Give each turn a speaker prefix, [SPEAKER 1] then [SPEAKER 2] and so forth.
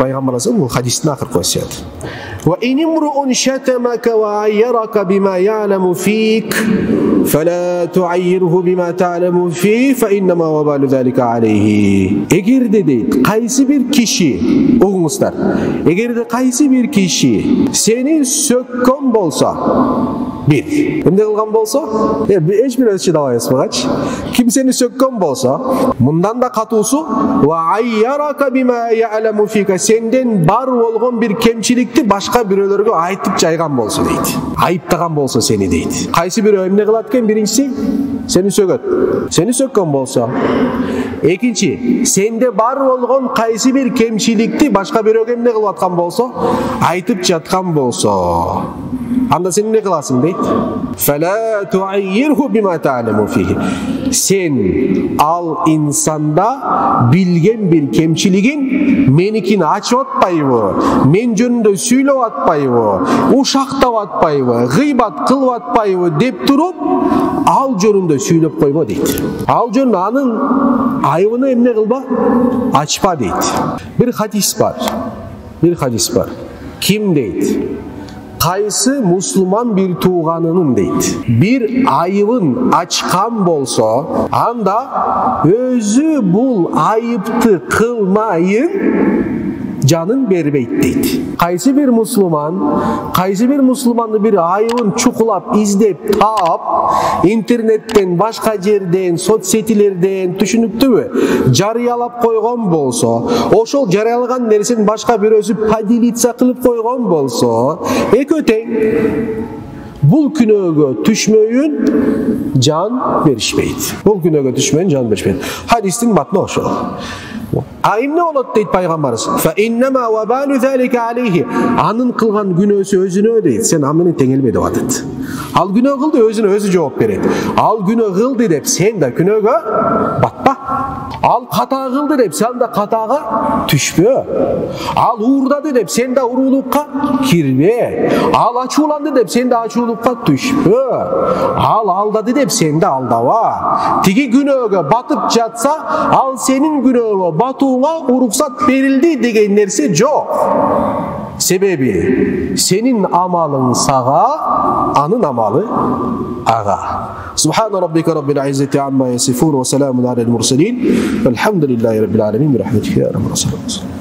[SPEAKER 1] Пайгамбар Алейхиссалам бул хадистин акыркы васияты. Ва инимруун шатамака ва айярака бима я'ламу фик фала ту'аййирху бима та'ламу фи фа иннама вабалу залика алейхи. Эгерде дейт кайсы бир киши, угуңуздар, эгерде кайсы бир киши сени сөккөн болсо, бир эмне кылган болсо, эч бир өзчү дабайбыз багачы. Ким сени сөккөн болсо, мындан да катуусу ва айярака бима я'ламу фика, сенден бар болгон бир кемчиликти башка бирөөлөргө айтып жайган болсо дейт. Айыптаган болсо сени дейт. Кайсы бирөө эмне кылат экен? Биринчиси сени сөгөт. Сени сөккөн болсо. Экинчи, сенде бар болгон кайсы бир кемчиликти башка бирөөгө эмне кылып аткан болсо, айтып жаткан болсо, анда сен эмне кыласың дейт? Фала туайирху бима та'ламу фихи. Сен ал инсанда билген бир кемчилигин меникин ачып атпайбы, мен жөнүндө сүйлөп атпайбы, ушактап атпайбы, гыйбат кылып атпайбы деп туруп, ал жөнүндө сүйлөп койбо дейт. Ал жөнүндө анын айыбыны эмне кылба? Ачпа дейт. Бир хадис бар. Ким дейт? Кайсы мусулман бир тууганынын дейт бир айыбын ачкан болсо, анда өзү бул айыпты кылмайын жанын бербейт дейт. Кайсы бир мусулманды бир айыбын чукулап, издеп, таап, интернеттен, башка жерден, соцсетилерден, түшүнүктүүбү, жарыялап койгон болсо, ошол жарыялаган нерсени башка бирөөсү поделиться кылып койгон болсо, экөө тең. Бул күнөөгө түшмөйүн жан беришпейт. Хадистин матны ошол. А эмне болот дейт пайгамбарыбыз? Фа иннама вабалу залика алейхи. Анын кылган күнөөсү өзүнө дейт. Сен ал менен теңелбе деп атат. Ал күнөө кылды, өзүнө өзү жооп берет. Ал күнөө кылды деп сен да күнөөгө батпа. Ал ката кылды деп сен да катага түшпө. Ал уурдады деп сен да уруулукка кирбе. Ал ачууланды деп сен да ачуулукка түшпө. Ал алдады деп сен да алдаба. Тиги күнөөгө батып жатса, ал сенин күнөөгө батууга уруксат берилди деген нерсе жок. Себеби сенин амалың сага, анын амалы ага. Субхана раббика раббил иззати амма ясифун ва саламун алал мурсалин. Алхамдулиллахи раббил аламин. Бирахматика я архамар рахимин.